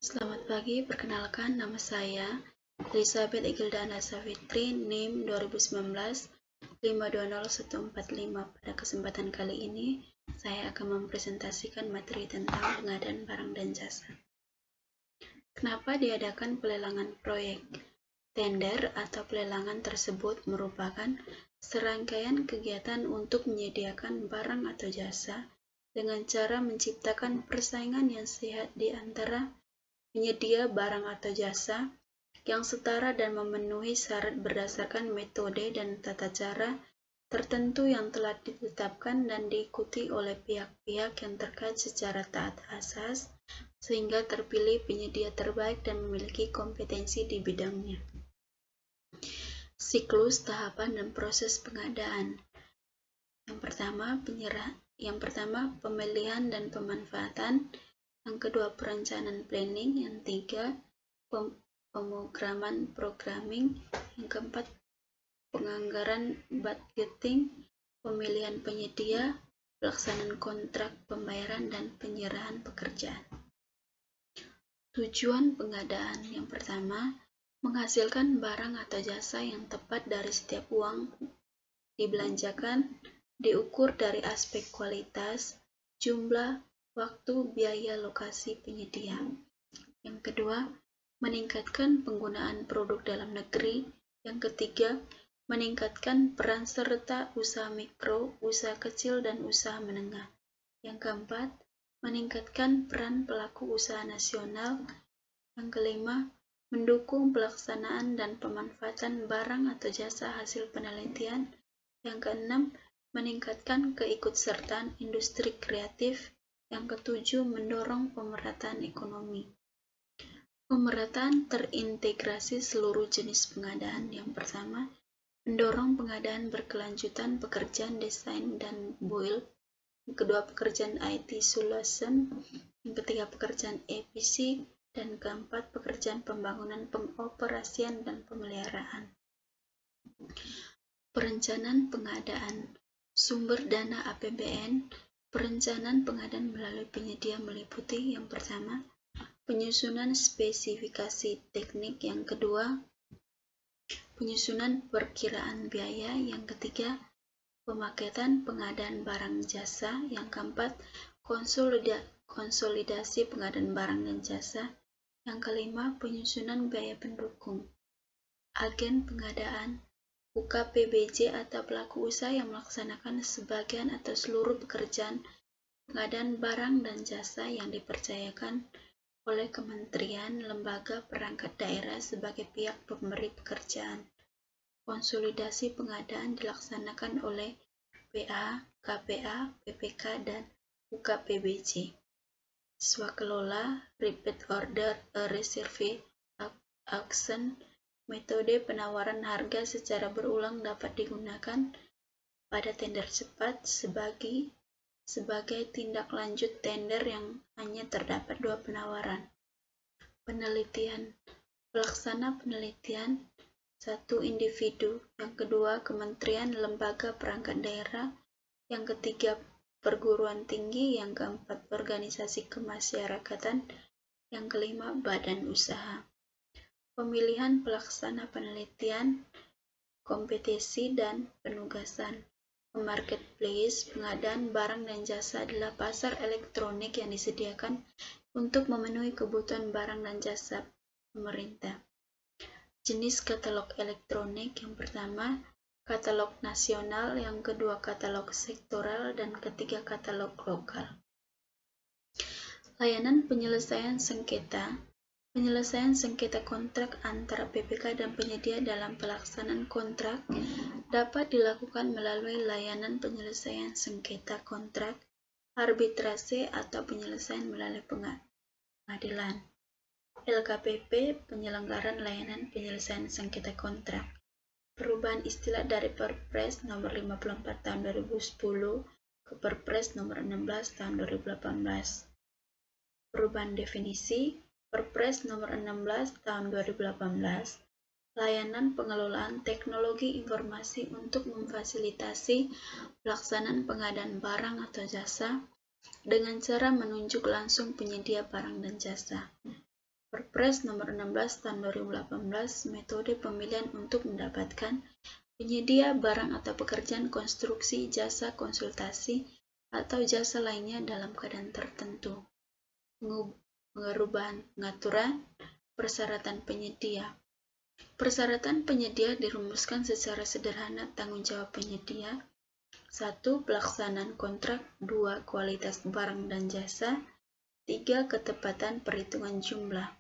Selamat pagi, perkenalkan nama saya Elizabeth Igildana Savitri, NIM 2019 520145. Pada kesempatan kali ini, saya akan mempresentasikan materi tentang pengadaan barang dan jasa. Kenapa diadakan pelelangan proyek? Tender atau pelelangan tersebut merupakan serangkaian kegiatan untuk menyediakan barang atau jasa dengan cara menciptakan persaingan yang sehat di antara penyedia barang atau jasa yang setara dan memenuhi syarat berdasarkan metode dan tata cara tertentu yang telah ditetapkan dan diikuti oleh pihak-pihak yang terkait secara taat asas, sehingga terpilih penyedia terbaik dan memiliki kompetensi di bidangnya. Siklus, tahapan, dan proses pengadaan. Yang pertama, pemilihan dan pemanfaatan. Yang kedua, perencanaan planning. Yang tiga, pemrograman programming. Yang keempat, penganggaran budgeting, pemilihan penyedia, pelaksanaan kontrak pembayaran, dan penyerahan pekerjaan. Tujuan pengadaan. Yang pertama, menghasilkan barang atau jasa yang tepat dari setiap uang dibelanjakan, diukur dari aspek kualitas, jumlah, waktu, biaya, lokasi penyedia. Yang kedua, meningkatkan penggunaan produk dalam negeri. Yang ketiga, meningkatkan peran serta usaha mikro, usaha kecil, dan usaha menengah. Yang keempat, meningkatkan peran pelaku usaha nasional. Yang kelima, mendukung pelaksanaan dan pemanfaatan barang atau jasa hasil penelitian. Yang keenam, meningkatkan keikutsertaan industri kreatif. Yang ketujuh, mendorong pemerataan ekonomi. Pemerataan terintegrasi seluruh jenis pengadaan. Yang pertama, mendorong pengadaan berkelanjutan pekerjaan desain dan build. Yang kedua, pekerjaan IT solution. Yang ketiga, pekerjaan EPC. Dan keempat, pekerjaan pembangunan, pengoperasian, dan pemeliharaan. Perencanaan pengadaan. Sumber dana APBN. Perencanaan pengadaan melalui penyedia meliputi yang pertama, penyusunan spesifikasi teknik. Yang kedua, penyusunan perkiraan biaya. Yang ketiga, pemaketan pengadaan barang jasa. Yang keempat, konsolidasi pengadaan barang dan jasa. Yang kelima, penyusunan biaya pendukung. Agen pengadaan, UKPBJ atau pelaku usaha yang melaksanakan sebagian atau seluruh pekerjaan pengadaan barang dan jasa yang dipercayakan oleh kementerian, lembaga, perangkat daerah sebagai pihak pemberi pekerjaan. Konsolidasi pengadaan dilaksanakan oleh PA, KPA, PPK, dan UKPBJ. Swakelola, repeat order, reserve auction. Metode penawaran harga secara berulang dapat digunakan pada tender cepat sebagai tindak lanjut tender yang hanya terdapat 2 penawaran. Penelitian. Pelaksana penelitian. 1. Individu. Yang kedua, kementerian, lembaga, perangkat daerah. Yang ketiga, perguruan tinggi. Yang keempat, organisasi kemasyarakatan. Yang kelima, badan usaha. Pemilihan pelaksana penelitian, kompetisi, dan penugasan. Marketplace, pengadaan barang dan jasa adalah pasar elektronik yang disediakan untuk memenuhi kebutuhan barang dan jasa pemerintah. Jenis katalog elektronik. Yang pertama, katalog nasional. Yang kedua, katalog sektoral. Dan ketiga, katalog lokal. Layanan penyelesaian sengketa. Penyelesaian sengketa kontrak antara PPK dan penyedia dalam pelaksanaan kontrak dapat dilakukan melalui layanan penyelesaian sengketa kontrak, arbitrase, atau penyelesaian melalui pengadilan. LKPP, penyelenggaraan layanan penyelesaian sengketa kontrak. Perubahan istilah dari Perpres nomor 54 tahun 2010 ke Perpres nomor 16 tahun 2018. Perubahan definisi. Perpres nomor 16 tahun 2018, layanan pengelolaan teknologi informasi untuk memfasilitasi pelaksanaan pengadaan barang atau jasa dengan cara menunjuk langsung penyedia barang dan jasa. Perpres nomor 16 tahun 2018 metode pemilihan untuk mendapatkan penyedia barang atau pekerjaan konstruksi, jasa konsultasi, atau jasa lainnya dalam keadaan tertentu. Pengaturan persyaratan penyedia. Persyaratan penyedia dirumuskan secara sederhana. Tanggung jawab penyedia: 1. Pelaksanaan kontrak. 2. Kualitas barang dan jasa. 3. Ketepatan perhitungan jumlah.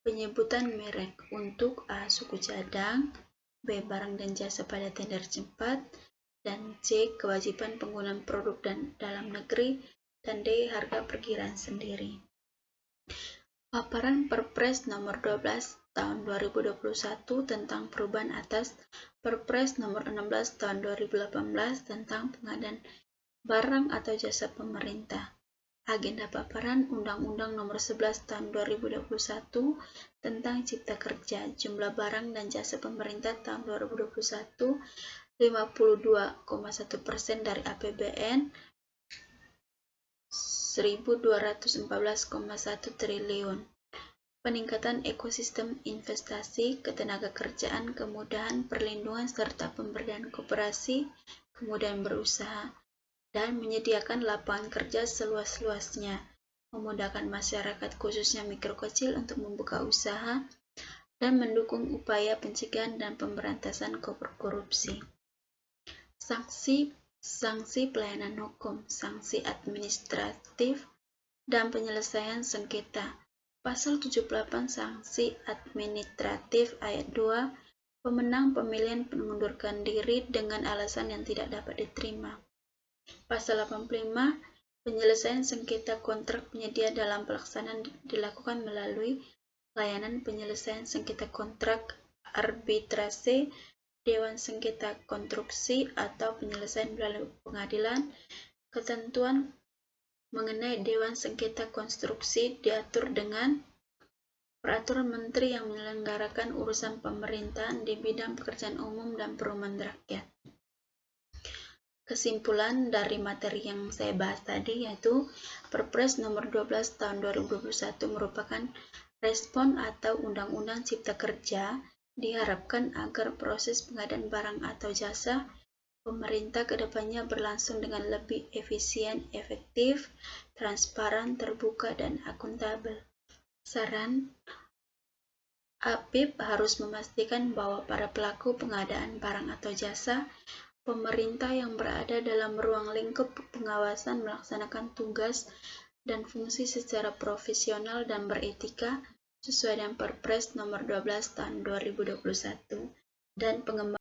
Penyebutan merek untuk A. Suku cadang, B. Barang dan jasa pada tender cepat, dan C. Kewajiban penggunaan produk dalam negeri, dan D. Harga perkiraan sendiri. Paparan Perpres nomor 12 tahun 2021 tentang perubahan atas Perpres nomor 16 tahun 2018 tentang pengadaan barang atau jasa pemerintah. Agenda paparan Undang-Undang nomor 11 tahun 2021 tentang Cipta Kerja. Jumlah barang dan jasa pemerintah tahun 2021 52,1% dari APBN 1.214,1 triliun. Peningkatan ekosistem investasi, ketenagakerjaan, kemudahan perlindungan serta pemberdayaan koperasi, kemudahan berusaha, dan menyediakan lapangan kerja seluas-luasnya, memudahkan masyarakat khususnya mikro kecil untuk membuka usaha, dan mendukung upaya pencegahan dan pemberantasan korupsi. Sanksi pelayanan hukum, sanksi administratif, dan penyelesaian sengketa. Pasal 78 Sanksi Administratif Ayat 2, pemenang pemilihan mengundurkan diri dengan alasan yang tidak dapat diterima. Pasal 85, penyelesaian sengketa kontrak penyedia dalam pelaksanaan dilakukan melalui layanan penyelesaian sengketa kontrak, arbitrase, dewan sengketa konstruksi, atau penyelesaian melalui pengadilan. Ketentuan mengenai dewan sengketa konstruksi diatur dengan Peraturan Menteri yang menyelenggarakan urusan pemerintahan di bidang pekerjaan umum dan perumahan rakyat. Kesimpulan dari materi yang saya bahas tadi yaitu Perpres nomor 12 tahun 2021 merupakan respon atau Undang-Undang Cipta Kerja. Diharapkan agar proses pengadaan barang atau jasa pemerintah kedepannya berlangsung dengan lebih efisien, efektif, transparan, terbuka, dan akuntabel. Saran, APIP harus memastikan bahwa para pelaku pengadaan barang atau jasa pemerintah yang berada dalam ruang lingkup pengawasan melaksanakan tugas dan fungsi secara profesional dan beretika sesuai dengan Perpres nomor 12 tahun 2021 dan pengembangan